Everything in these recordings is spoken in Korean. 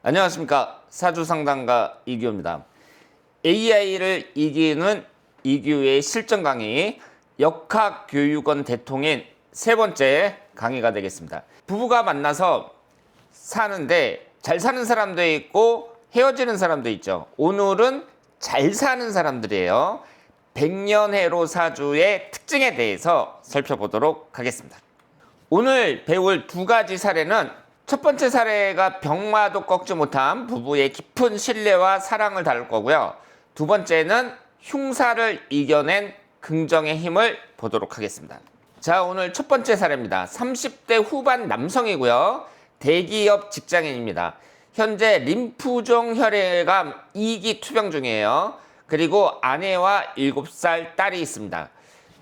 안녕하십니까. 사주상담가 이규호입니다. AI를 이기는 이규의 실전 강의 역학교육원 대통인 세 번째 강의가 되겠습니다. 부부가 만나서 사는데 잘 사는 사람도 있고 헤어지는 사람도 있죠. 오늘은 잘 사는 사람들이에요. 백년해로 사주의 특징에 대해서 살펴보도록 하겠습니다. 오늘 배울 두 가지 사례는 첫 번째 사례가 병마도 꺾지 못한 부부의 깊은 신뢰와 사랑을 다룰 거고요. 두 번째는 흉사를 이겨낸 긍정의 힘을 보도록 하겠습니다. 자, 오늘 첫 번째 사례입니다. 30대 후반 남성이고요. 대기업 직장인입니다. 현재 림프종 혈액암 2기 투병 중이에요. 그리고 아내와 7살 딸이 있습니다.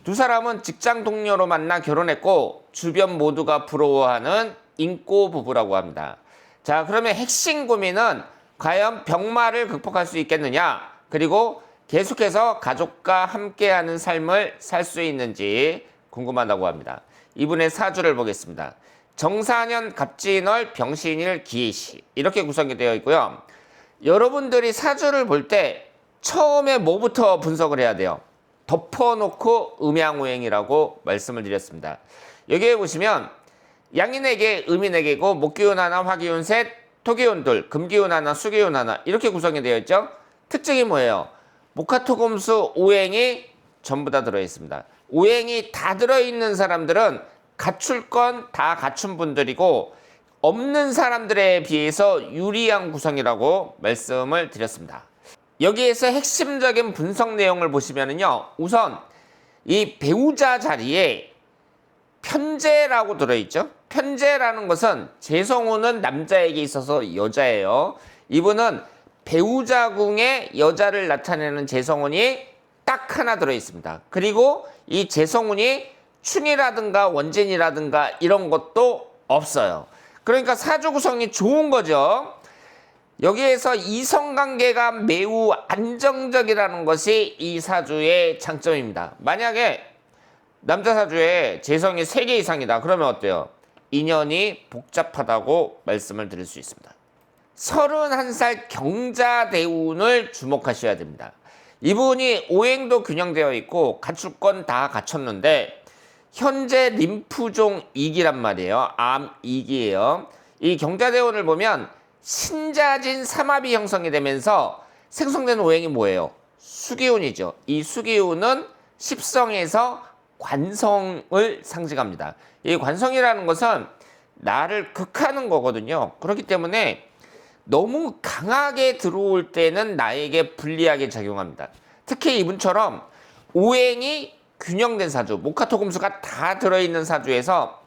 두 사람은 직장 동료로 만나 결혼했고 주변 모두가 부러워하는 인꼬 부부라고 합니다. 자, 그러면 핵심 고민은 과연 병마를 극복할 수 있겠느냐, 그리고 계속해서 가족과 함께하는 삶을 살 수 있는지 궁금하다고 합니다. 이분의 사주를 보겠습니다. 정사년 갑진월 병신일 기해시 이렇게 구성이 되어 있고요. 여러분들이 사주를 볼 때 처음에 뭐부터 분석을 해야 돼요? 덮어놓고 음양오행이라고 말씀을 드렸습니다. 여기에 보시면 양인에게 음인에게고 목기운 하나, 화기운 셋, 토기운 둘, 금기운 하나, 수기운 하나 이렇게 구성이 되어 있죠. 특징이 뭐예요? 목화토금수 오행이 전부 다 들어있습니다. 오행이 다 들어있는 사람들은 갖출 건 다 갖춘 분들이고 없는 사람들에 비해서 유리한 구성이라고 말씀을 드렸습니다. 여기에서 핵심적인 분석 내용을 보시면요, 우선 이 배우자 자리에 편재라고 들어있죠. 편재라는 것은 재성운은 남자에게 있어서 여자예요. 이분은 배우자궁에 여자를 나타내는 재성운이 딱 하나 들어있습니다. 그리고 이 재성운이 충이라든가 원진이라든가 이런 것도 없어요. 그러니까 사주 구성이 좋은 거죠. 여기에서 이성관계가 매우 안정적이라는 것이 이 사주의 장점입니다. 만약에 남자 사주에 재성이 3개 이상이다. 그러면 어때요? 인연이 복잡하다고 말씀을 드릴 수 있습니다. 31살 경자대운을 주목하셔야 됩니다. 이분이 오행도 균형되어 있고 갖출 건 다 갖췄는데 현재 림프종 2기란 말이에요. 암 2기예요. 이 경자대운을 보면 신자진 삼합이 형성이 되면서 생성된 오행이 뭐예요? 수기운이죠. 이 수기운은 십성에서 관성을 상징합니다. 이 관성이라는 것은 나를 극하는 거거든요. 그렇기 때문에 너무 강하게 들어올 때는 나에게 불리하게 작용합니다. 특히 이분처럼 오행이 균형된 사주, 목화토금수가 다 들어있는 사주에서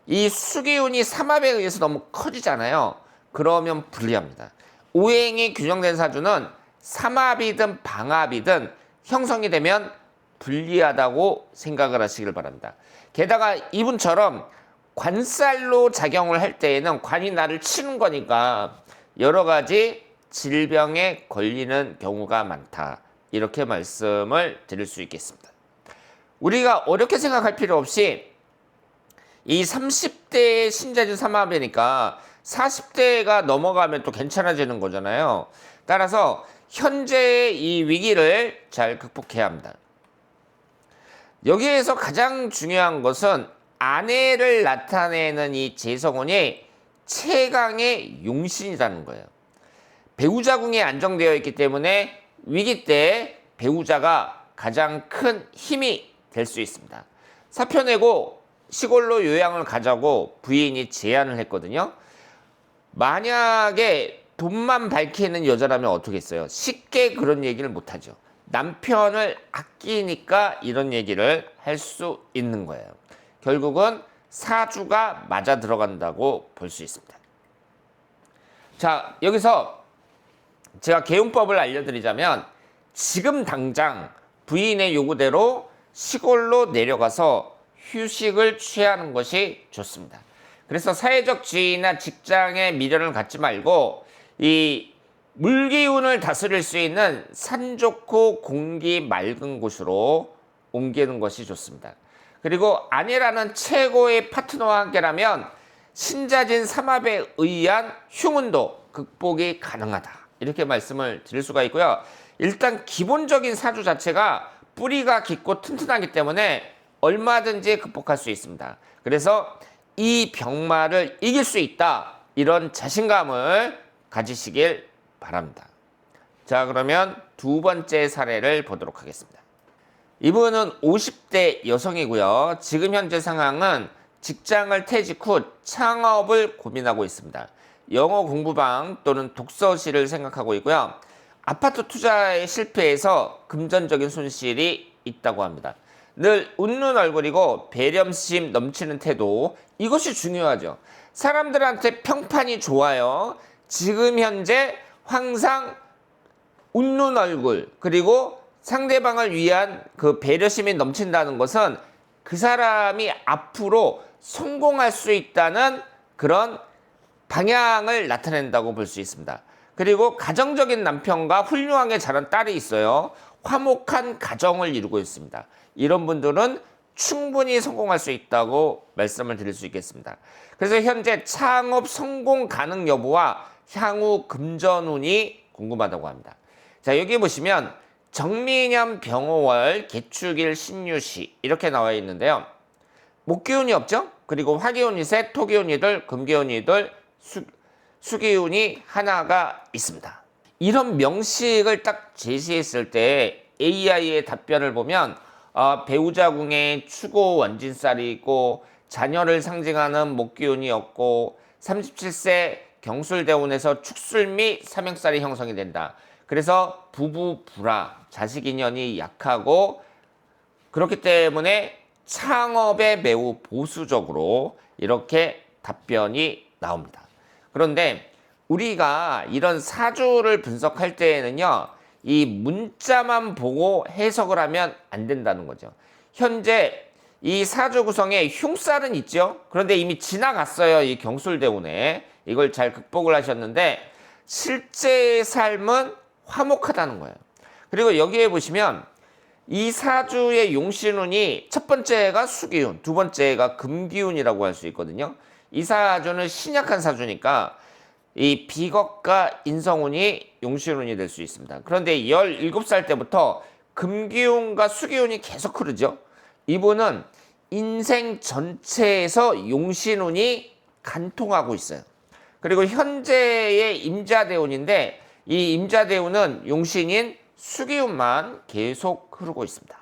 이 수기운이 삼합에 의해서 너무 커지잖아요. 그러면 불리합니다. 오행이 균형된 사주는 삼합이든 방합이든 형성이 되면 불리하다고 생각을 하시길 바랍니다. 게다가 이분처럼 관살로 작용을 할 때에는 관이 나를 치는 거니까 여러 가지 질병에 걸리는 경우가 많다. 이렇게 말씀을 드릴 수 있겠습니다. 우리가 어렵게 생각할 필요 없이 이 30대의 신자진 삼합이니까 40대가 넘어가면 또 괜찮아지는 거잖아요. 따라서 현재의 이 위기를 잘 극복해야 합니다. 여기에서 가장 중요한 것은 아내를 나타내는 이 재성운이 최강의 용신이라는 거예요. 배우자궁이 안정되어 있기 때문에 위기 때 배우자가 가장 큰 힘이 될 수 있습니다. 사표 내고 시골로 요양을 가자고 부인이 제안을 했거든요. 만약에 돈만 밝히는 여자라면 어떻게 했어요? 쉽게 그런 얘기를 못하죠. 남편을 아끼니까 이런 얘기를 할 수 있는 거예요. 결국은 사주가 맞아 들어간다고 볼 수 있습니다. 자, 여기서 제가 개운법을 알려드리자면 지금 당장 부인의 요구대로 시골로 내려가서 휴식을 취하는 것이 좋습니다. 그래서 사회적 지위나 직장에 미련을 갖지 말고 이 물기운을 다스릴 수 있는 산 좋고 공기 맑은 곳으로 옮기는 것이 좋습니다. 그리고 아내라는 최고의 파트너와 함께라면 신자진 삼합에 의한 흉운도 극복이 가능하다. 이렇게 말씀을 드릴 수가 있고요. 일단 기본적인 사주 자체가 뿌리가 깊고 튼튼하기 때문에 얼마든지 극복할 수 있습니다. 그래서 이 병마를 이길 수 있다. 이런 자신감을 가지시길 바랍니다. 자, 그러면 두 번째 사례를 보도록 하겠습니다. 이분은 50대 여성이고요. 지금 현재 상황은 직장을 퇴직 후 창업을 고민하고 있습니다. 영어 공부방 또는 독서실을 생각하고 있고요. 아파트 투자에 실패해서 금전적인 손실이 있다고 합니다. 늘 웃는 얼굴이고 배려심 넘치는 태도, 이것이 중요하죠. 사람들한테 평판이 좋아요. 지금 현재 항상 웃는 얼굴, 그리고 상대방을 위한 그 배려심이 넘친다는 것은 그 사람이 앞으로 성공할 수 있다는 그런 방향을 나타낸다고 볼 수 있습니다. 그리고 가정적인 남편과 훌륭하게 자란 딸이 있어요. 화목한 가정을 이루고 있습니다. 이런 분들은 충분히 성공할 수 있다고 말씀을 드릴 수 있겠습니다. 그래서 현재 창업 성공 가능 여부와 향후 금전운이 궁금하다고 합니다. 자, 여기 보시면 정민년 병호월 개축일 신유시 이렇게 나와 있는데요. 목기운이 없죠? 그리고 화기운이 셋, 토기운이 둘, 금기운이 둘, 수기운이 하나가 있습니다. 이런 명식을 딱 제시했을 때 AI의 답변을 보면 배우자 궁에 추고 원진살이 있고 자녀를 상징하는 목기운이 없고 37세 경술대운에서 축술 및 삼형살이 형성이 된다. 그래서 부부 불화, 자식 인연이 약하고 그렇기 때문에 창업에 매우 보수적으로 이렇게 답변이 나옵니다. 그런데 우리가 이런 사주를 분석할 때에는요, 이 문자만 보고 해석을 하면 안 된다는 거죠. 현재 이 사주 구성에 흉살은 있죠. 그런데 이미 지나갔어요. 이 경술대운에. 이걸 잘 극복을 하셨는데 실제 삶은 화목하다는 거예요. 그리고 여기에 보시면 이 사주의 용신운이 첫 번째가 수기운, 두 번째가 금기운이라고 할 수 있거든요. 이 사주는 신약한 사주니까 이 비겁과 인성운이 용신운이 될 수 있습니다. 그런데 17살 때부터 금기운과 수기운이 계속 흐르죠. 이분은 인생 전체에서 용신운이 간통하고 있어요. 그리고 현재의 임자대운인데 이 임자대운은 용신인 수기운만 계속 흐르고 있습니다.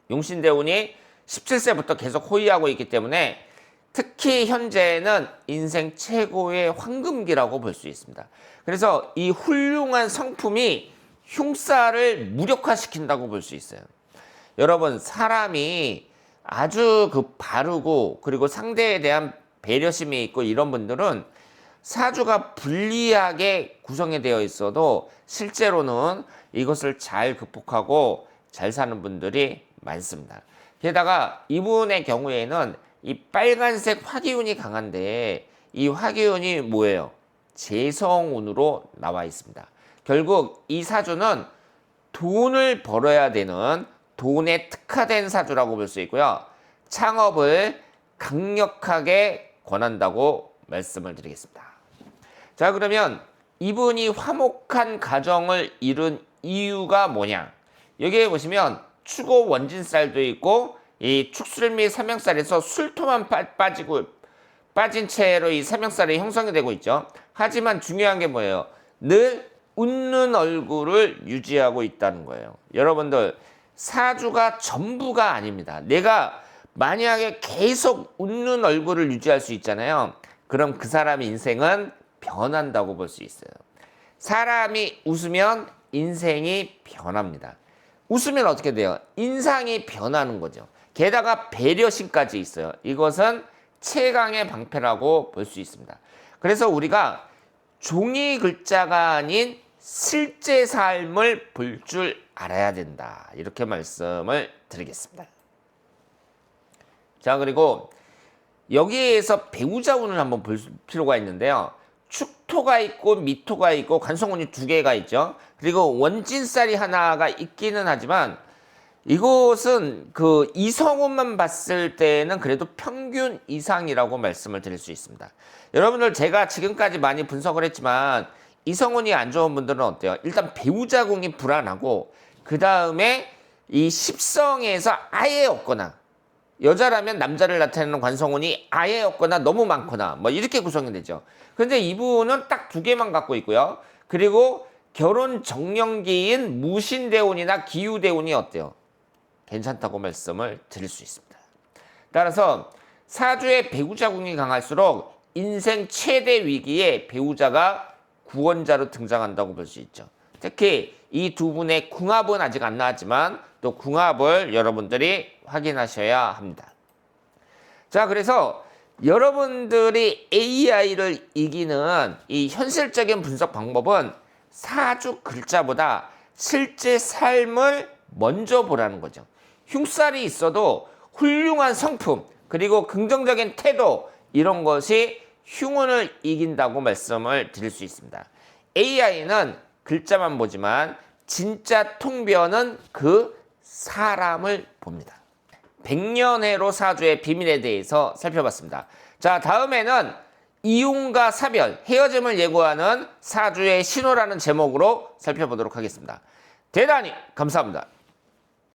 용신대운이 17세부터 계속 호위하고 있기 때문에 특히 현재는 인생 최고의 황금기라고 볼 수 있습니다. 그래서 이 훌륭한 성품이 흉사를 무력화시킨다고 볼 수 있어요. 여러분, 사람이 아주 바르고 그리고 상대에 대한 배려심이 있고 이런 분들은 사주가 불리하게 구성이 되어 있어도 실제로는 이것을 잘 극복하고 잘 사는 분들이 많습니다. 게다가 이분의 경우에는 이 빨간색 화기운이 강한데 이 화기운이 뭐예요? 재성운으로 나와 있습니다. 결국 이 사주는 돈을 벌어야 되는 돈에 특화된 사주라고 볼 수 있고요. 창업을 강력하게 권한다고 말씀을 드리겠습니다. 자, 그러면 이분이 화목한 가정을 이룬 이유가 뭐냐? 여기에 보시면 추고 원진살도 있고 이 축술 및 삼형살에서 술토만 빠진 채로 이 삼형살이 형성이 되고 있죠. 하지만 중요한 게 뭐예요? 늘 웃는 얼굴을 유지하고 있다는 거예요. 여러분들, 사주가 전부가 아닙니다. 내가 만약에 계속 웃는 얼굴을 유지할 수 있잖아요. 그럼 그 사람의 인생은 변한다고 볼 수 있어요. 사람이 웃으면 인생이 변합니다. 웃으면 어떻게 돼요? 인상이 변하는 거죠. 게다가 배려심까지 있어요. 이것은 최강의 방패라고 볼 수 있습니다. 그래서 우리가 종이 글자가 아닌 실제 삶을 볼 줄 알아야 된다. 이렇게 말씀을 드리겠습니다. 자, 그리고 여기에서 배우자 운을 한번 볼 필요가 있는데요. 축토가 있고 미토가 있고 관성운이 두 개가 있죠. 그리고 원진살이 하나가 있기는 하지만 이것은 그 이성운만 봤을 때는 그래도 평균 이상이라고 말씀을 드릴 수 있습니다. 여러분들 제가 지금까지 많이 분석을 했지만 이성운이 안 좋은 분들은 어때요? 일단 배우자궁이 불안하고 그 다음에 이 십성에서 아예 없거나 여자라면 남자를 나타내는 관성운이 아예 없거나 너무 많거나 뭐 이렇게 구성이 되죠. 그런데 이분은 딱 두 개만 갖고 있고요. 그리고 결혼 정년기인 무신대운이나 기유대운이 어때요? 괜찮다고 말씀을 드릴 수 있습니다. 따라서 사주의 배우자궁이 강할수록 인생 최대 위기에 배우자가 구원자로 등장한다고 볼 수 있죠. 특히 이 두 분의 궁합은 아직 안 나왔지만 또 궁합을 여러분들이 확인하셔야 합니다. 자, 그래서 여러분들이 AI를 이기는 이 현실적인 분석 방법은 사주 글자보다 실제 삶을 먼저 보라는 거죠. 흉살이 있어도 훌륭한 성품 그리고 긍정적인 태도 이런 것이 흉운을 이긴다고 말씀을 드릴 수 있습니다. AI는 글자만 보지만 진짜 통변은 그 사람을 봅니다. 백년해로 사주의 비밀에 대해서 살펴봤습니다. 자, 다음에는 이혼과 사별, 헤어짐을 예고하는 사주의 신호라는 제목으로 살펴보도록 하겠습니다. 대단히 감사합니다.